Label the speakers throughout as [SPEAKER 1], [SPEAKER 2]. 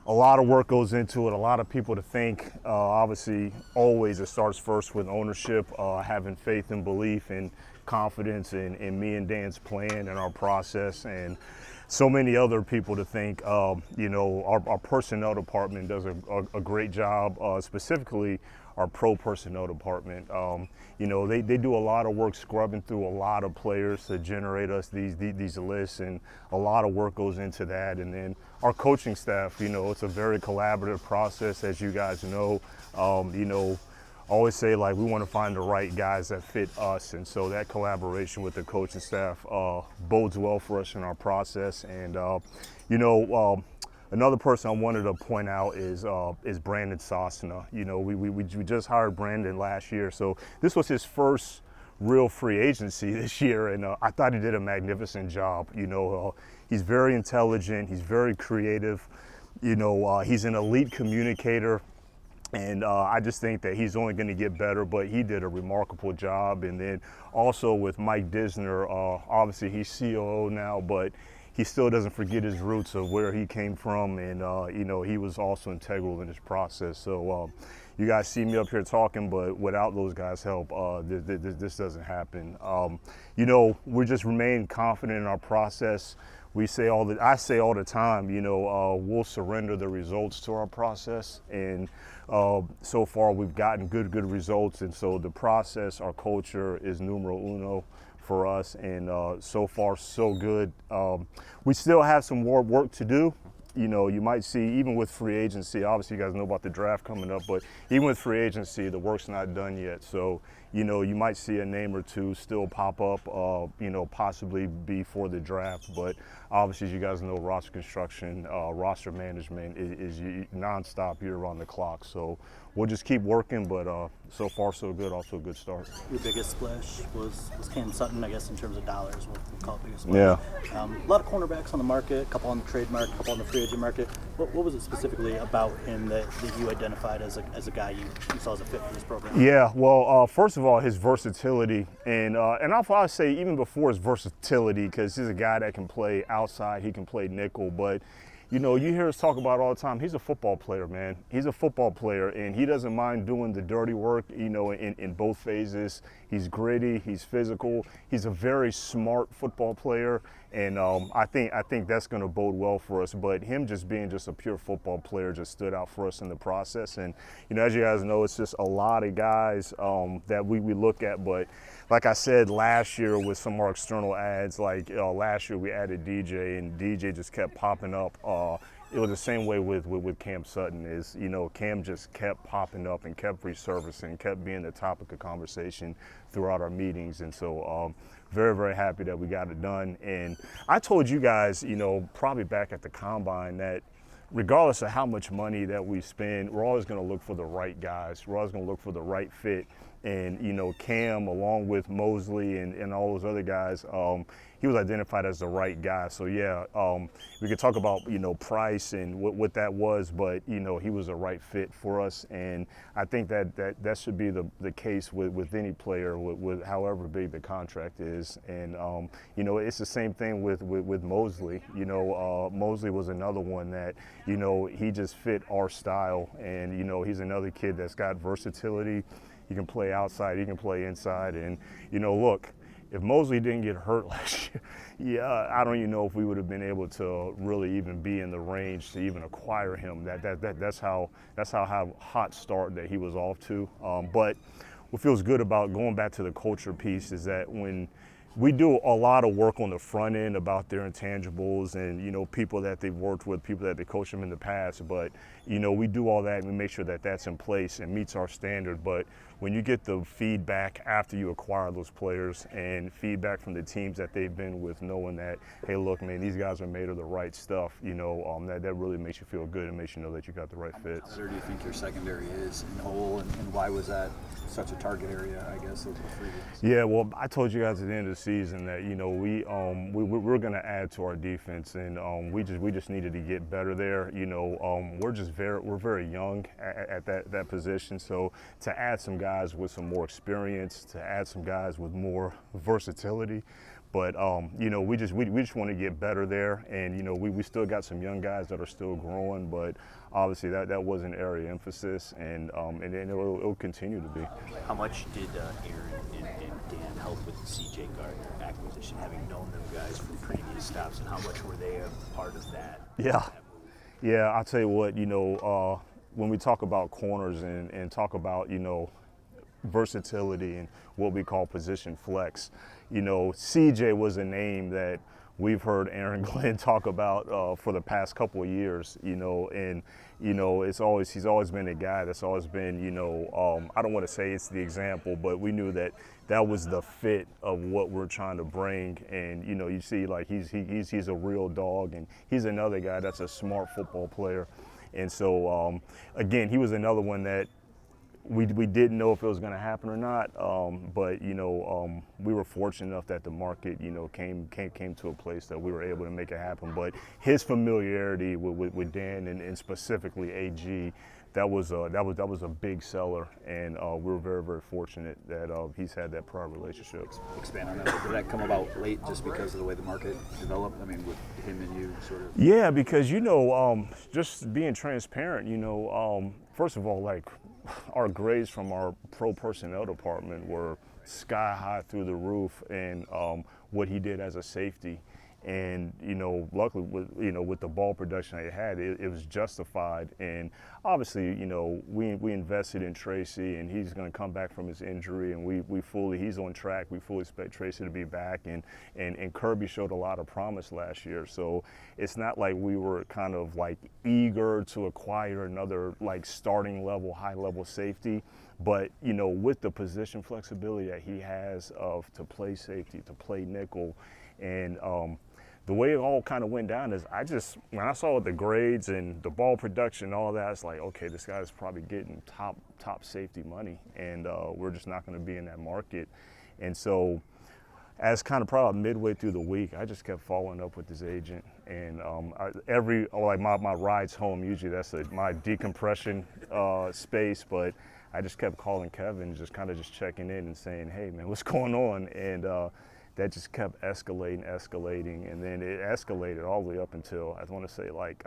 [SPEAKER 1] a lot of work goes into it, a lot of people to think. Obviously, always it starts first with ownership, having faith and belief and confidence in me and Dan's plan and our process, and so many other people to think. Our personnel department does a great job, specifically our pro personnel department. They do a lot of work scrubbing through a lot of players to generate us these lists, and a lot of work goes into that. And then our coaching staff, it's a very collaborative process, as you guys know. I always say, like, we want to find the right guys that fit us, and so that collaboration with the coaching staff bodes well for us in our process. And another person I wanted to point out is Brandon Sosna. We just hired Brandon last year, so this was his first real free agency this year, and I thought he did a magnificent job. He's very intelligent, he's very creative. He's an elite communicator. And I just think that he's only going to get better, but he did a remarkable job. And then also with Mike Disner, obviously he's COO now, but he still doesn't forget his roots of where he came from. And, he was also integral in this process. So you guys see me up here talking, but without those guys' help, this doesn't happen. We just remain confident in our process. I say all the time, we'll surrender the results to our process, and so far we've gotten good results, and so the process, our culture is numero uno for us, and so far so good. We still have some more work to do. You might see, even with free agency, obviously you guys know about the draft coming up, but even with free agency, the work's not done yet. So, you might see a name or two still pop up, possibly before the draft. But obviously, as you guys know, roster construction, roster management is nonstop year on the clock. So we'll just keep working, but so far so good, off to a good start.
[SPEAKER 2] Your biggest splash was Cam Sutton, I guess, in terms of dollars. We'll call it biggest splash.
[SPEAKER 1] Yeah.
[SPEAKER 2] A lot of cornerbacks on the market, a couple on the trade market, a couple on the free agent market. What was it specifically about him that you identified as a guy you saw as a fit for this program?
[SPEAKER 1] Yeah, well, first of all, his versatility, and I'll say even before his versatility, because he's a guy that can play outside, he can play nickel, but you hear us talk about all the time, he's a football player, man. He's a football player, and he doesn't mind doing the dirty work, in both phases. He's gritty, he's physical, he's a very smart football player, and I think that's going to bode well for us. But him just being just a pure football player just stood out for us in the process. And, as you guys know, it's just a lot of guys that we look at, but like I said last year with some of our external ads, like last year we added DJ, and DJ just kept popping up. It was the same way with Cam Sutton. Cam just kept popping up and kept resurfacing, kept being the topic of conversation throughout our meetings. And so very, very happy that we got it done. And I told you guys, probably back at the Combine, that regardless of how much money that we spend, we're always going to look for the right guys. We're always going to look for the right fit. And, Cam, along with Mosley and all those other guys, he was identified as the right guy. So, yeah, we could talk about, price and what that was, but, he was the right fit for us. And I think that should be the case with any player, with however big the contract is. And, it's the same thing with Mosley. Mosley was another one that, he just fit our style. And, he's another kid that's got versatility. He can play outside, he can play inside. And, look, if Mosley didn't get hurt last year, I don't even know if we would have been able to really even be in the range to even acquire him. That's how hot start that he was off to. But what feels good about going back to the culture piece is that when we do a lot of work on the front end about their intangibles and, people that they've worked with, people that they coached them in the past. But, we do all that and we make sure that that's in place and meets our standard. But when you get the feedback after you acquire those players and feedback from the teams that they've been with, knowing that, hey, look, man, these guys are made of the right stuff, that really makes you feel good and makes you know that you got the right fit.
[SPEAKER 3] How better do you think your secondary is in whole, and why was that such a target area, I guess, of free agents?
[SPEAKER 1] Yeah, well, I told you guys at the end of the season that we're going to add to our defense, and we just needed to get better there. We're very young at that position, so to add some guys with some more experience, to add some guys with more versatility, But you know, we just want to get better there, and you know, we still got some young guys that are still growing, but obviously that was an area of emphasis, and it'll continue to be.
[SPEAKER 4] How much did Aaron and Dan help with the C.J. Gardner acquisition, having known them guys from previous stops, and how much were they a part of that?
[SPEAKER 1] Yeah, yeah. I'll tell you what, you know, when we talk about corners and talk about, you know, versatility and what we call position flex, you know, CJ was a name that we've heard Aaron Glenn talk about for the past couple of years, you know, and you know, he's always been a guy that's always been, you know, I don't want to say it's the example, but we knew that was the fit of what we're trying to bring. And you know, you see, like he's a real dog, and he's another guy that's a smart football player. And so again, he was another one that we didn't know if it was going to happen or not, but you know, we were fortunate enough that the market, you know, came to a place that we were able to make it happen. But his familiarity with Dan and specifically AG, that was a big seller, and we were very, very fortunate that he's had that prior relationship.
[SPEAKER 3] Expand on that. Did that come about late just because of the way the market developed? I mean, with him and you sort of.
[SPEAKER 1] Yeah, because you know, just being transparent, you know, first of all, like, our grades from our pro personnel department were sky high through the roof, and what he did as a safety. And you know, luckily, with the ball production that he had, it was justified. And obviously, you know, we invested in Tracy, and he's going to come back from his injury, and he's on track. We fully expect Tracy to be back, and Kirby showed a lot of promise last year. So it's not like we were kind of like eager to acquire another like starting level, high level safety. But you know, with the position flexibility that he has to play safety, to play nickel, and the way it all kind of went down is when I saw the grades and the ball production and all that, it's like, okay, this guy's probably getting top safety money, and we're just not going to be in that market. And so as kind of probably midway through the week, I just kept following up with his agent, and my rides home, usually that's my decompression space, but I just kept calling Kevin, just checking in and saying, hey man, what's going on? And that just kept escalating, and then it escalated all the way up until, I want to say, like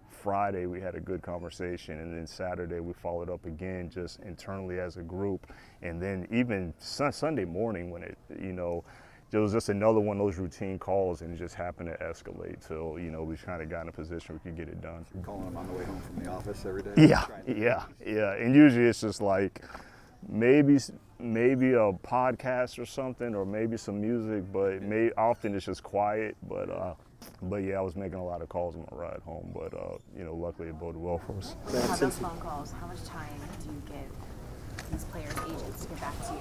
[SPEAKER 1] Friday we had a good conversation, and then Saturday we followed up again just internally as a group, and then even Sunday morning when it, you know, it was just another one of those routine calls, and it just happened to escalate till, you know, we kind of got in a position we could get it done.
[SPEAKER 3] Calling him on the way home from the office every day?
[SPEAKER 1] Yeah, and usually it's just like maybe a podcast or something, or maybe some music, but often it's just quiet. But yeah, I was making a lot of calls on my ride home, but you know, luckily it boded well for us.
[SPEAKER 5] How those phone calls, how much time do you give these players' agents to get back to you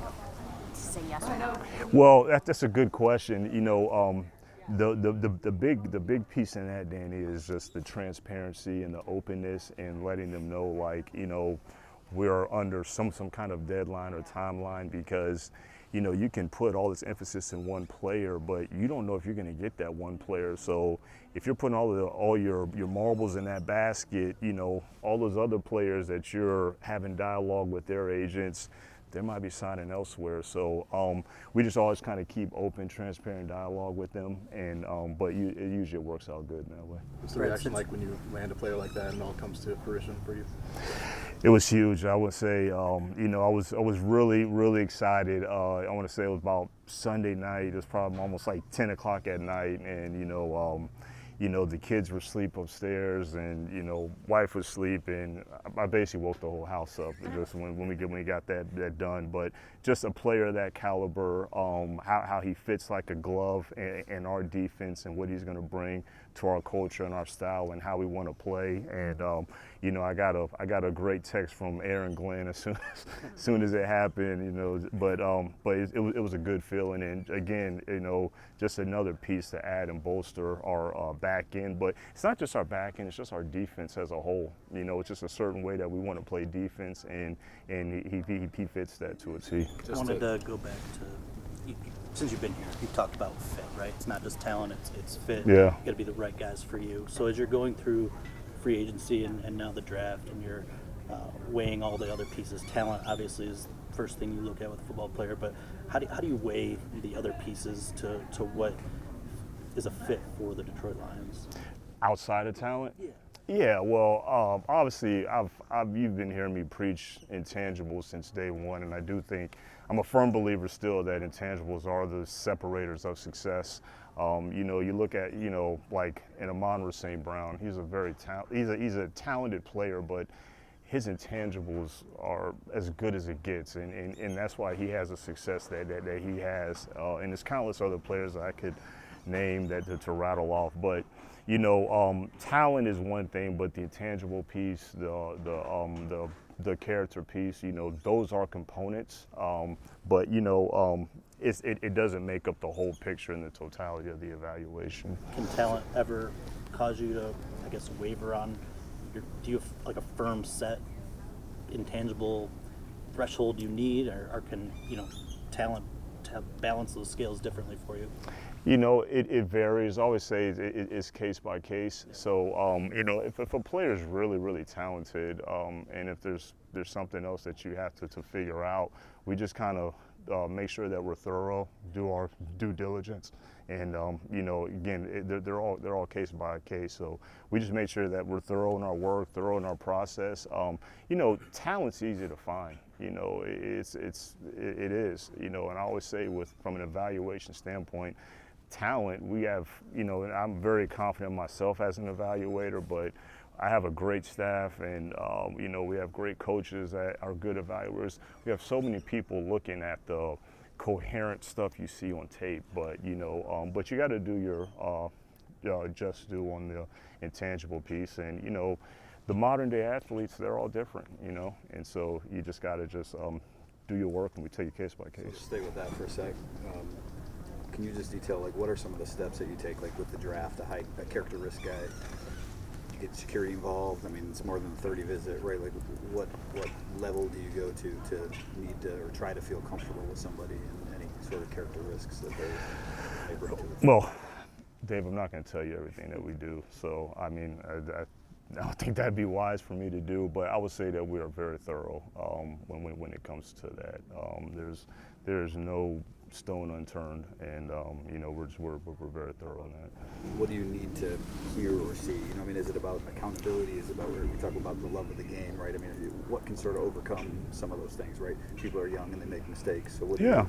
[SPEAKER 5] to say yes or no?
[SPEAKER 1] Well, that's a good question. You know, the big piece in that, Danny, is just the transparency and the openness, and letting them know, like, you know, we're under some kind of deadline or timeline, because you know, you can put all this emphasis in one player, but you don't know if you're going to get that one player. So if you're putting all your marbles in that basket, you know, all those other players that you're having dialogue with their agents, they might be signing elsewhere. So we just always kind of keep open, transparent dialogue with them, and but it usually works out good in that way.
[SPEAKER 3] What's the reaction like when you land a player like that and it all comes to fruition for you?
[SPEAKER 1] It was huge. I would say, you know, I was really excited. I want to say it was about Sunday night. It was probably almost like 10 o'clock at night, and you know, the kids were asleep upstairs, and you know, wife was asleep, I basically woke the whole house up just when we got that done. But just a player of that caliber, how he fits like a glove in our defense, and what he's going to bring to our culture and our style and how we want to play. And you know, I got a great text from Aaron Glenn as soon as it happened. You know, but it was a good feeling, and again, you know, just another piece to add and bolster our back end. But it's not just our back end; it's just our defense as a whole. You know, it's just a certain way that we want to play defense, and he fits that to a T.
[SPEAKER 2] I wanted to go back to, since you've been here, you've talked about fit, right? It's not just talent, it's fit.
[SPEAKER 1] Yeah.
[SPEAKER 2] You got to be the right guys for you. So as you're going through free agency and now the draft, and you're weighing all the other pieces. Talent obviously is the first thing you look at with a football player, but how do you weigh the other pieces to what is a fit for the Detroit Lions?
[SPEAKER 1] Outside of talent?
[SPEAKER 2] Yeah.
[SPEAKER 1] Yeah, well, obviously, you've been hearing me preach intangibles since day one, and I do think I'm a firm believer still that intangibles are the separators of success. You look at, like in Amon St. Brown, he's he's a talented player, but his intangibles are as good as it gets, and that's why he has the success that he has. And there's countless other players that I could name that to rattle off, but talent is one thing, but the intangible piece, the character piece, those are components. But it doesn't make up the whole picture in the totality of the evaluation.
[SPEAKER 2] Can talent ever cause you to, I guess, waver on do you have like a firm set intangible threshold you need, or can talent balance those scales differently for you?
[SPEAKER 1] It varies. I always say it's case by case. So, if a player is really, really talented, and if there's something else that you have to figure out, we just kind of make sure that we're thorough, do our due diligence, and again, they're all case by case. So we just make sure that we're thorough in our work, thorough in our process. Talent's easy to find. It is. And I always say from an evaluation standpoint, talent, we have, and I'm very confident in myself as an evaluator, but I have a great staff, and we have great coaches that are good evaluators. We have so many people looking at the coherent stuff you see on tape, but but you got to do your just due on the intangible piece, and the modern day athletes, they're all different, and so you just got to do your work, and we take it case by case.
[SPEAKER 3] So stay with that for a sec. Can you just detail, what are some of the steps that you take, with the draft, a character risk guy? You get security involved. I mean, it's more than a 30 visit, right? What level do you go to need to, or try to feel comfortable with somebody and any sort of character risks that they bring to the team?
[SPEAKER 1] Well, Dave, I'm not going to tell you everything that we do. So, I mean, I don't think that'd be wise for me to do, but I would say that we are very thorough when it comes to that. There's no stone unturned, and we're very thorough on that.
[SPEAKER 3] What do you need to hear or see? Is it about accountability? Is it about, where we talk about the love of the game, right? What can sort of overcome some of those things, right? People are young and they make mistakes. So what do you,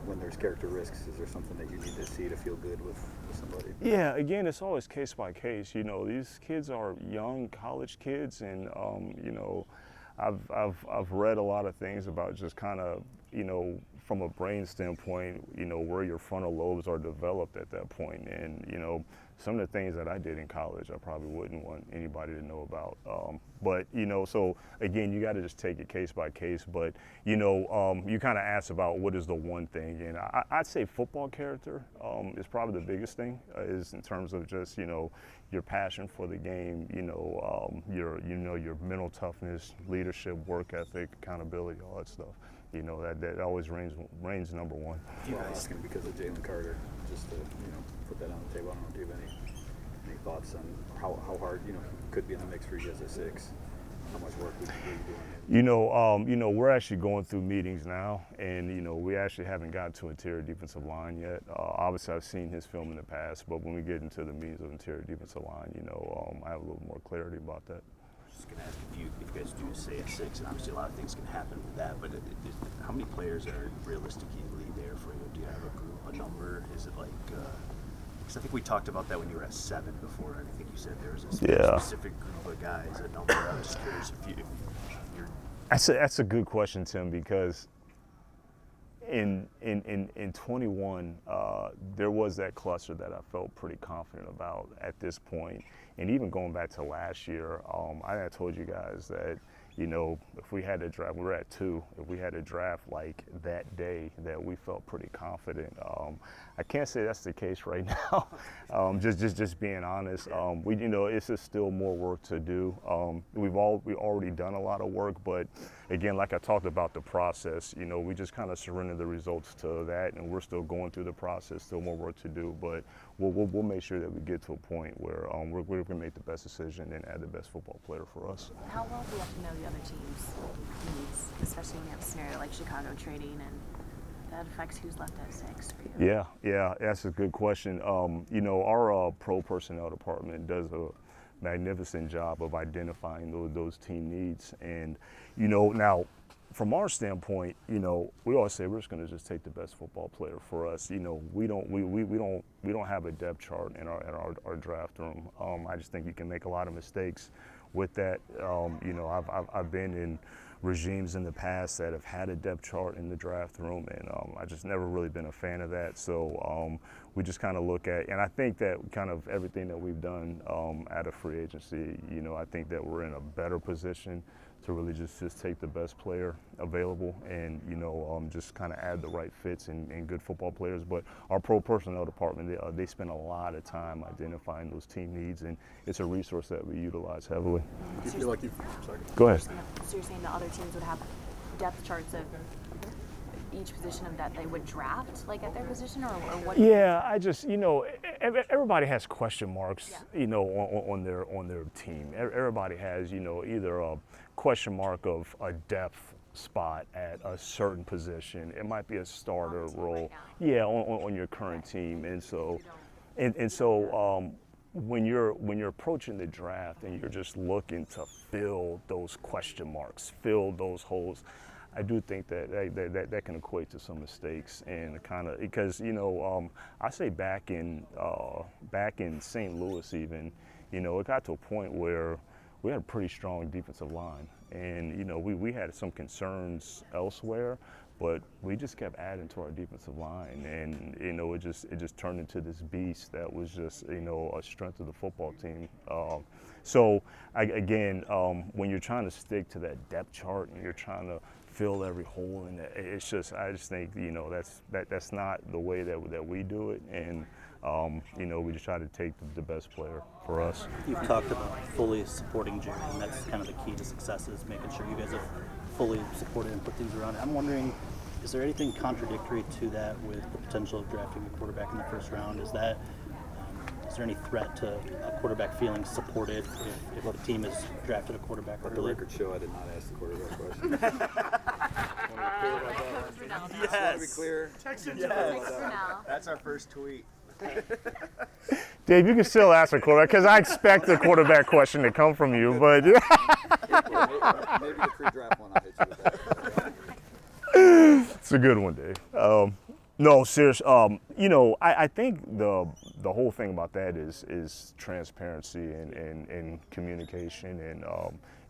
[SPEAKER 3] when there's character risks, is there something that you need to see to feel good with somebody?
[SPEAKER 1] Yeah, again, it's always case by case. These kids are young college kids, and I've read a lot of things about just kind of from a brain standpoint, where your frontal lobes are developed at that point, and some of the things that I did in college, I probably wouldn't want anybody to know about. But so again, you got to just take it case by case. But you kind of asked about what is the one thing, and I'd say football character is probably the biggest thing, is in terms of just your passion for the game, your mental toughness, leadership, work ethic, accountability, all that stuff. That always reigns number one.
[SPEAKER 3] Well, I'm asking because of Jalen Carter, just to put that on the table. I don't know if you have any thoughts on how hard he could be in the mix for you as a 6. How much work would you be doing?
[SPEAKER 1] We're actually going through meetings now, and we actually haven't gotten to interior defensive line yet. Obviously, I've seen his film in the past, but when we get into the meetings of interior defensive line, I have a little more clarity about that.
[SPEAKER 4] Just going to ask if you guys do say a 6, and obviously a lot of things can happen with that, but how many players are realistically there for you? Do you have a group, a number? Is it because I think we talked about that when you were at 7 before, and I think you said there was a specific group of guys, a number. I'm just curious if you're...
[SPEAKER 1] That's a good question, Tim, because in 21, there was that cluster that I felt pretty confident about at this point. And even going back to last year, I had told you guys that, if we had to draft, we were at 2. If we had to draft that day, that we felt pretty confident. I can't say that's the case right now. Just being honest. It's just still more work to do. We've already done a lot of work, but again, like I talked about the process, we just kind of surrender the results to that, and we're still going through the process, still more work to do. But we'll make sure that we get to a point where we're going to make the best decision and add the best football player for us.
[SPEAKER 5] How well do you have to know the other team's needs, especially when you have a scenario like Chicago trading, and that affects who's left at 6 for you?
[SPEAKER 1] Yeah, that's a good question. You know, our pro personnel department does a magnificent job of identifying those team needs, and you know, now from our standpoint, you know, we always say we're just going to just take the best football player for us. You know, we don't have a depth chart in our draft room. I just think you can make a lot of mistakes with that. You know, I've been in regimes in the past that have had a depth chart in the draft room, and I just never really been a fan of that. So we just kind of look at, and I think that kind of everything that we've done out of free agency, you know, I think that we're in a better position to really just take the best player available, and you know, just kind of add the right fits and good football players. But our pro personnel department, they spend a lot of time identifying those team needs, and it's a resource that we utilize heavily.
[SPEAKER 3] Do you feel like sorry.
[SPEAKER 1] Go ahead.
[SPEAKER 5] So you're saying the other teams would have depth charts of each position of that they would draft, like at their position, or what?
[SPEAKER 1] Yeah, I just, you know, everybody has question marks, you know, on their team. Everybody has, you know, either a question mark of a depth spot at a certain position. It might be a starter role, on your current team, and so, when you're approaching the draft and you're just looking to fill those question marks, fill those holes, I do think that can equate to some mistakes, and kind of because, you know, I say back in St. Louis even, you know, it got to a point where we had a pretty strong defensive line, and you know, we had some concerns elsewhere, but we just kept adding to our defensive line, and you know, it just turned into this beast that was just, you know, a strength of the football team. So again, when you're trying to stick to that depth chart and you're trying to fill every hole in it, it's just, I just think, you know, that's not the way that we do it, and you know, we just try to take the best player for us.
[SPEAKER 2] You've talked about fully supporting Jared, and that's kind of the key to success, is making sure you guys have fully supported and put things around it. I'm wondering, is there anything contradictory to that with the potential of drafting a quarterback in the first round? Is there any threat to a quarterback feeling supported if the team has drafted a quarterback
[SPEAKER 3] Let the
[SPEAKER 2] early?
[SPEAKER 3] record show I did not ask the quarterback question.
[SPEAKER 4] Yes.
[SPEAKER 3] Want to be clear?
[SPEAKER 4] That's our first tweet.
[SPEAKER 1] Dave, you can still ask a quarterback, because I expect a quarterback question to come from you, but
[SPEAKER 3] Maybe the pre-draft one I'll hit you with that.
[SPEAKER 1] it's a good one, Dave. No, serious. You know, I think the whole thing about that is transparency and communication, and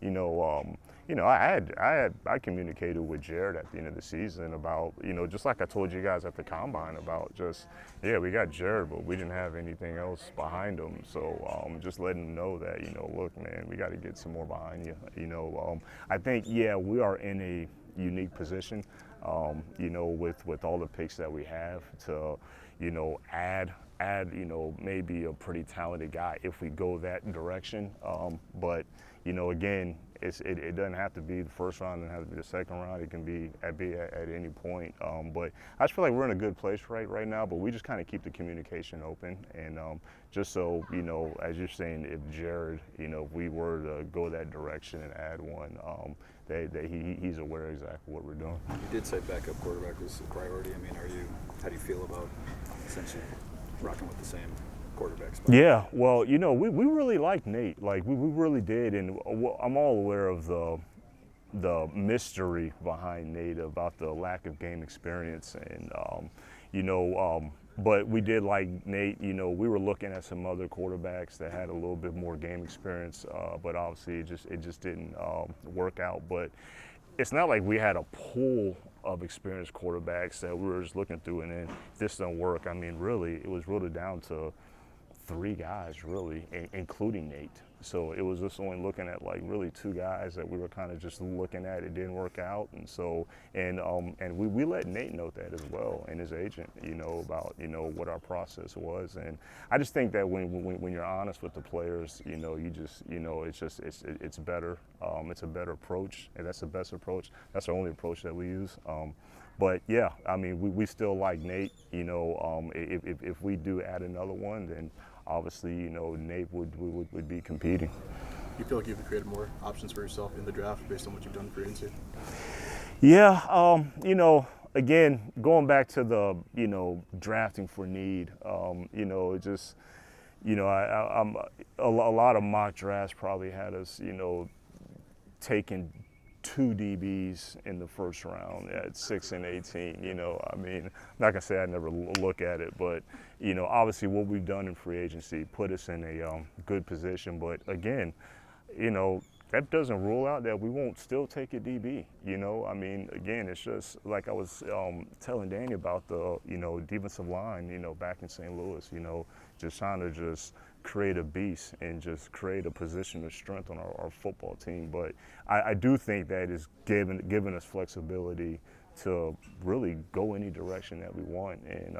[SPEAKER 1] you know, I communicated with Jared at the end of the season about, you know, just like I told you guys at the combine about just, we got Jared, but we didn't have anything else behind him. So just letting him know that, you know, look, man, we got to get some more behind you. You know, I think, we are in a unique position, you know, with all the picks that we have to, you know, add, you know, maybe a pretty talented guy if we go that direction. But, you know, again, it doesn't have to be the first round, it doesn't have to be the second round. It can be at any point. But I just feel like we're in a good place right now, but we just kind of keep the communication open. And just so, you know, as you're saying, if Jared, you know, if we were to go that direction and add one, he's aware exactly what we're doing.
[SPEAKER 3] You did say backup quarterback was a priority. I mean, how do you feel about essentially rocking with the same quarterback spot?
[SPEAKER 1] Yeah, well, you know, we really liked Nate. Like, we really did, and I'm all aware of the mystery behind Nate about the lack of game experience, and you know, but we did like Nate. You know, we were looking at some other quarterbacks that had a little bit more game experience, but obviously it just didn't work out. But it's not like we had a pool of experienced quarterbacks that we were just looking through, and then this don't work. I mean, really, it was really down to 3 guys, really, including Nate. So it was just only looking at like really 2 guys that we were kind of just looking at. It didn't work out, and so and we let Nate know that as well, and his agent, about what our process was. And I just think that when you're honest with the players, you just it's better. It's a better approach, and that's the best approach. That's the only approach that we use. But yeah, I mean, we still like Nate. If we do add another one, then obviously, Nate would be competing.
[SPEAKER 6] You feel like you've created more options for yourself in the draft based on what you've done for agency?
[SPEAKER 1] Yeah, again, going back to the, drafting for need, it just, I'm a lot of mock drafts probably had us, taking 2 DBs in the first round at 6 and 18. I mean, I'm not gonna say I never look at it, but obviously what we've done in free agency put us in a good position. But again, that doesn't rule out that we won't still take a DB. I mean, again, it's just like I was telling Danny about the defensive line. Back in St. Louis. Just trying to just create a beast and just create a position of strength on our football team. But I do think that is giving us flexibility to really go any direction that we want, and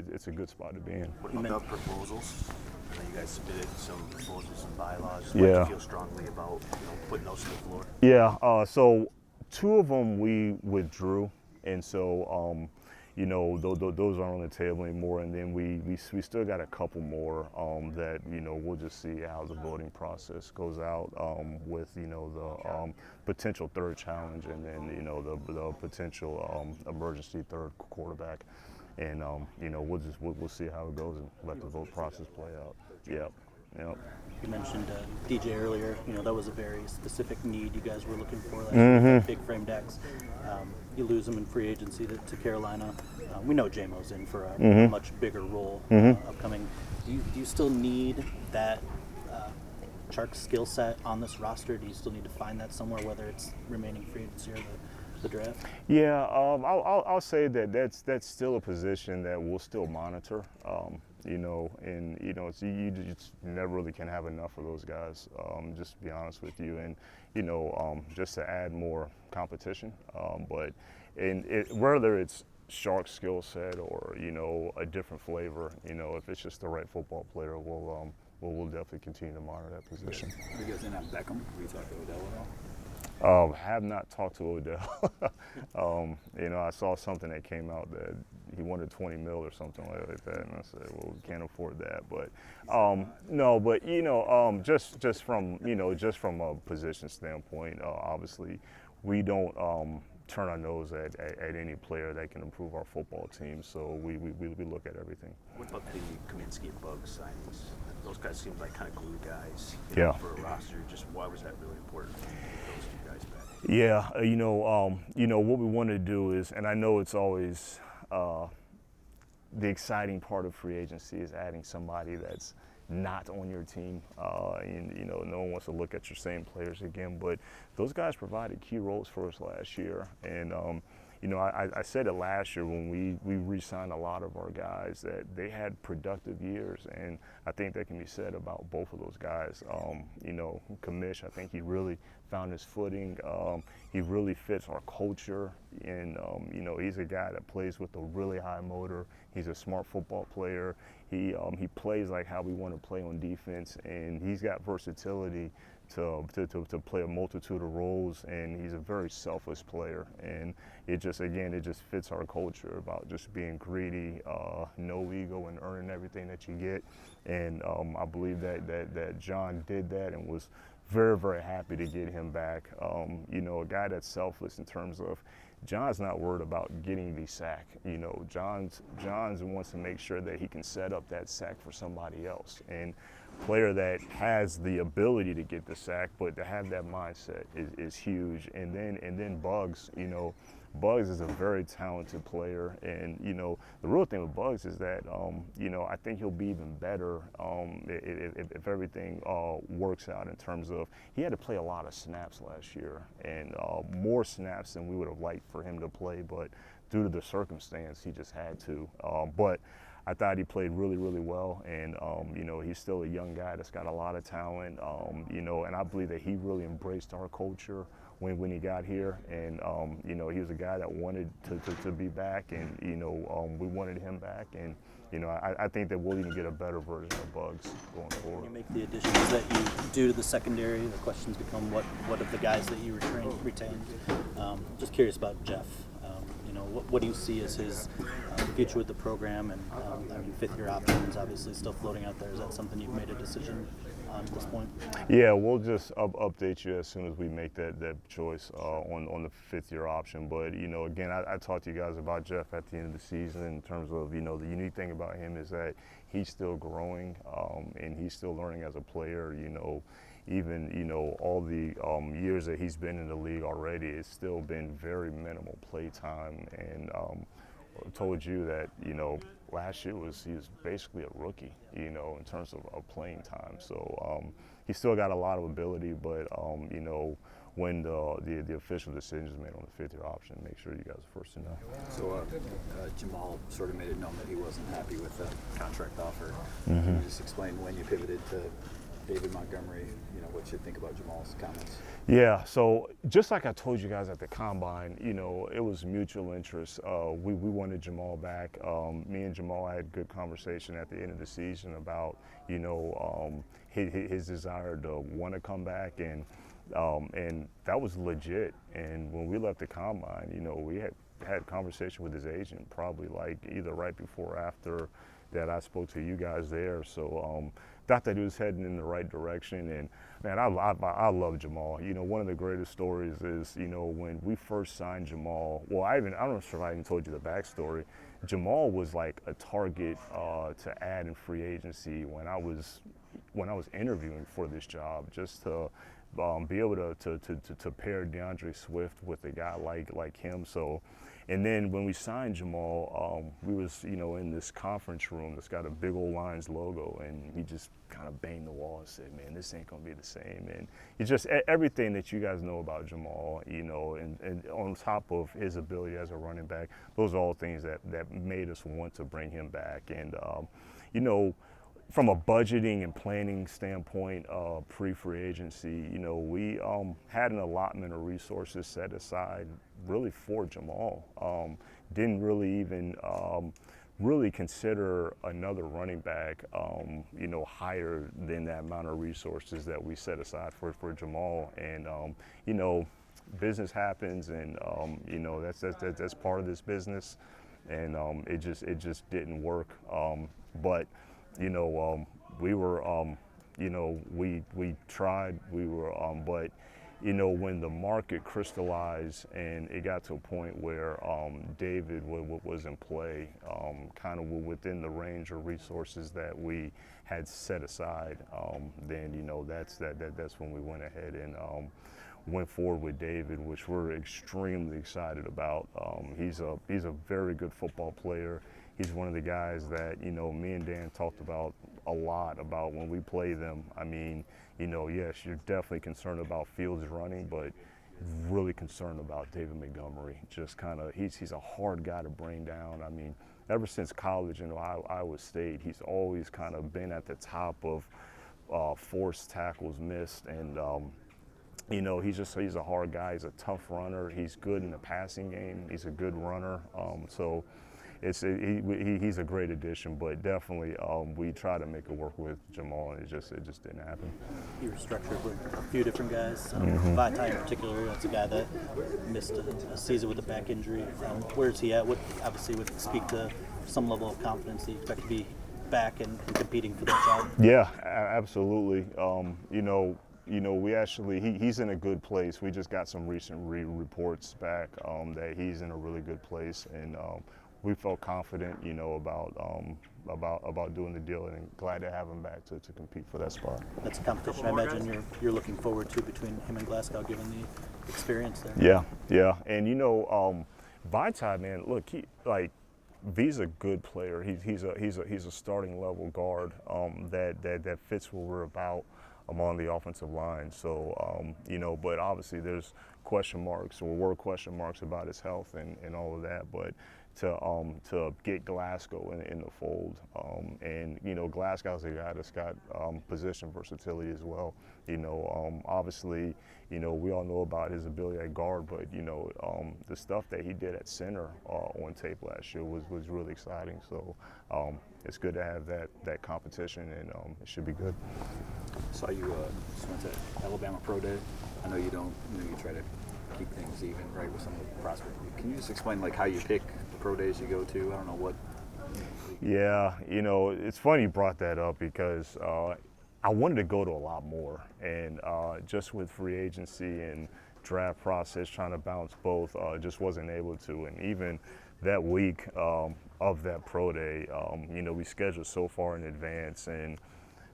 [SPEAKER 1] it's a good spot to be in.
[SPEAKER 4] What about proposals? I know you guys submitted some proposals and bylaws.
[SPEAKER 1] Yeah.
[SPEAKER 4] What do you feel strongly about putting those to the floor?
[SPEAKER 1] Yeah, so 2 of them we withdrew, and so those aren't on the table anymore. And then we still got a couple more that we'll just see how the voting process goes out with the potential 3rd challenge, and then the potential emergency 3rd quarterback, and we'll see how it goes and let the vote process play out. Yep.
[SPEAKER 2] You mentioned DJ earlier. That was a very specific need you guys were looking for. That big frame decks. You lose them in free agency to Carolina. We know J-Mo's in for a much bigger role upcoming. Do you still need that Chark skill set on this roster? Do you still need to find that somewhere, whether it's remaining free agency or the draft?
[SPEAKER 1] Yeah, I'll say that's still a position that we'll still monitor. You just never really can have enough of those guys, just to be honest with you, and just to add more competition. But whether it's Shark's skill set or a different flavor, if it's just the right football player, we'll definitely continue to monitor that position.
[SPEAKER 3] Are you guys in on Beckham? Have you talked to Odell at all?
[SPEAKER 1] Have not talked to Odell. I saw something that came out that he wanted 20 mil or something like that, and I said, well, we can't afford that. But no, but just from a position standpoint, obviously, we don't turn our nose at any player that can improve our football team. So we look at everything.
[SPEAKER 4] What about the Kaminsky and Buggs signings? Those guys seem like kind of glue guys for a roster. Just why was that really important to get those 2 guys back?
[SPEAKER 1] Yeah, what we want to do is, and I know it's always the exciting part of free agency is adding somebody that's not on your team, and no one wants to look at your same players again. But those guys provided key roles for us last year, and I said it last year when we re-signed a lot of our guys that they had productive years, and I think that can be said about both of those guys. Kamish, I think he really found his footing. He really fits our culture, and he's a guy that plays with a really high motor. He's a smart football player. He plays like how we want to play on defense, and he's got versatility to play a multitude of roles, and he's a very selfless player, and it just fits our culture about just being greedy, no ego, and earning everything that you get. And I believe that John did that and was very, very happy to get him back. A guy that's selfless in terms of John's not worried about getting the sack. John's wants to make sure that he can set up that sack for somebody else. And player that has the ability to get the sack, but to have that mindset is huge. And then Buggs, Buggs is a very talented player, and the real thing with Buggs is that I think he'll be even better if everything works out in terms of he had to play a lot of snaps last year, and more snaps than we would have liked for him to play, but due to the circumstance, he just had to. But I thought he played really, really well, and you know, he's still a young guy that's got a lot of talent. You know, and I believe that he really embraced our culture when he got here, and you know, he was a guy that wanted to be back, and you know, we wanted him back, and you know, I think that we'll even get a better version of Bugs going forward.
[SPEAKER 2] You make the additions that you do to the secondary. The questions become what of the guys that you retained. Just curious about Jeff. You know, what do you see as his future with the program? And I mean, fifth-year options obviously still floating out there. Is that something you've made a decision on at this point?
[SPEAKER 1] Yeah, we'll just update you as soon as we make that choice on the fifth-year option. But you know, again, I talked to you guys about Jeff at the end of the season in terms of, you know, the unique thing about him is that he's still growing and he's still learning as a player. You know, even, you know, all the years that he's been in the league already, it's still been very minimal play time. And I told you that, you know, last year he was basically a rookie, you know, in terms of playing time. So he's still got a lot of ability, but you know, when the official decision is made on the fifth-year option, make sure you guys are first to know.
[SPEAKER 3] So Jamal sort of made it known that he wasn't happy with the contract offer. Can you just explain when you pivoted to David Montgomery, you know, what you think about Jamal's comments?
[SPEAKER 1] Yeah, so just like I told you guys at the Combine, you know, it was mutual interest. We wanted Jamal back. Me and Jamal had good conversation at the end of the season about, you know, his desire to want to come back, and that was legit. And when we left the Combine, you know, we had conversation with his agent probably like either right before or after that I spoke to you guys there. So thought that he was heading in the right direction. And man, I love Jamal. You know, one of the greatest stories is, you know, when we first signed Jamal. Well, I don't know if I even told you the backstory. Jamal was like a target to add in free agency when I was interviewing for this job, just to be able to pair DeAndre Swift with a guy like him. So. And then when we signed Jamal, we was, you know, in this conference room that's got a big old Lions logo, and he just kind of banged the wall and said, man, this ain't gonna be the same. And it's just everything that you guys know about Jamal, you know, and on top of his ability as a running back, those are all things that made us want to bring him back. And, you know, from a budgeting and planning standpoint, pre-free agency, you know, we had an allotment of resources set aside really for Jamal. Didn't really even really consider another running back, you know, higher than that amount of resources that we set aside for Jamal. And, you know, business happens, and, you know, that's part of this business. And it just didn't work. But you know, we were, you know, we tried, but, you know, when the market crystallized and it got to a point where David was in play, kind of within the range of resources that we had set aside, then, you know, that's when we went ahead and went forward with David, which we're extremely excited about. He's a very good football player. He's one of the guys that, you know, me and Dan talked about a lot about when we play them. I mean, you know, yes, you're definitely concerned about Fields running, but really concerned about David Montgomery. Just kind of, he's a hard guy to bring down. I mean, ever since college, you know, Iowa State, he's always kind of been at the top of forced tackles missed, and you know, he's a hard guy. He's a tough runner. He's good in the passing game. He's a good runner. So he's a great addition, but definitely we try to make it work with Jamal, and it just didn't happen.
[SPEAKER 2] You were structured with a few different guys. Vaitai in particular, that's a guy that missed a season with a back injury. Where's he at? What obviously would speak to some level of confidence that you expect to be back and competing for that job?
[SPEAKER 1] Yeah, absolutely. You know, we actually, he's in a good place. We just got some recent reports back that he's in a really good place, and we felt confident, you know, about doing the deal, and glad to have him back to compete for that spot.
[SPEAKER 2] That's a competition I imagine you're looking forward to between him and Glasgow, given the experience there.
[SPEAKER 1] Yeah, and you know, Vaitai, man, look, V's a good player. He's a starting level guard that fits what we're about among the offensive line. So, you know, but obviously there's question marks, or were question marks about his health and all of that. But to get Glasgow in the fold. And you know, Glasgow's a guy that's got position versatility as well. You know, obviously, you know, we all know about his ability at guard, but you know, the stuff that he did at center on tape last year was really exciting. So it's good to have that competition, and it should be good.
[SPEAKER 3] Saw you just went to Alabama Pro Day. I know you don't. You know, you try to keep things even, right, with some of the prospects. Can you just explain like how you pick the pro days you go to? I don't know what.
[SPEAKER 1] Yeah, you know, it's funny you brought that up because I wanted to go to a lot more, and just with free agency and draft process, trying to balance both, just wasn't able to. And even that week of that pro day, you know, we scheduled so far in advance, and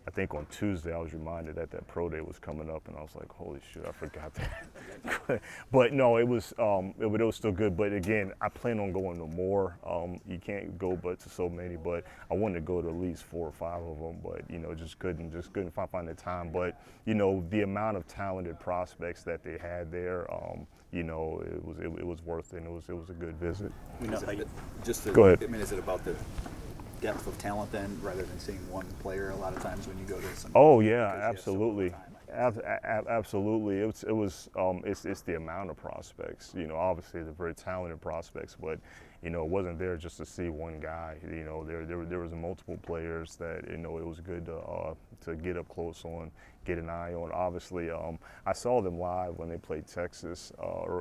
[SPEAKER 1] I think on Tuesday I was reminded that pro day was coming up, and I was like, holy shit, I forgot that. But no, it was still good. But again, I plan on going to more. You can't go but to so many, but I wanted to go to at least 4 or 5 of them, but you know, just couldn't find the time. But you know, the amount of talented prospects that they had there, you know, it was worth it, and it was a good visit.
[SPEAKER 2] We know how you,
[SPEAKER 1] Go ahead.
[SPEAKER 3] I mean, is it about the depth of talent then, rather than seeing one player a lot of times when you go to some?
[SPEAKER 1] Oh yeah,
[SPEAKER 3] because you have so little
[SPEAKER 1] absolutely.
[SPEAKER 3] time?
[SPEAKER 1] Absolutely. It's the amount of prospects. You know, obviously they're very talented prospects, but you know, it wasn't there just to see one guy. You know, there was multiple players that, you know, it was good to get up close on, get an eye on. Obviously, I saw them live when they played Texas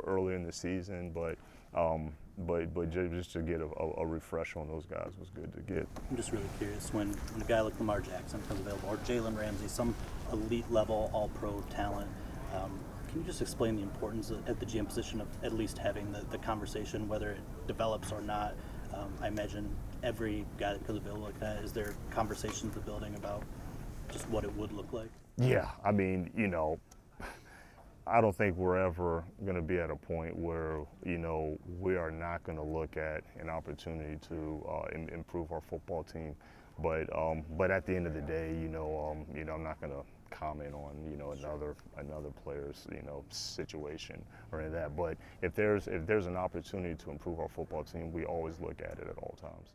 [SPEAKER 1] earlier in the season, but just to get a refresh on those guys was good to get.
[SPEAKER 2] I'm just really curious when a guy like Lamar Jackson comes available, or Jalen Ramsey, some elite level all-pro talent. Can you just explain the importance at the GM position of at least having the conversation, whether it develops or not? I imagine every guy that comes available like that, is there conversations in the building about just what it would look like?
[SPEAKER 1] Yeah, I mean, you know, I don't think we're ever going to be at a point where, you know, we are not going to look at an opportunity to improve our football team. But at the end of the day, you know, I'm not going to comment on, you know, another player's, you know, situation or any of that. But if there's an opportunity to improve our football team, we always look at it at all times.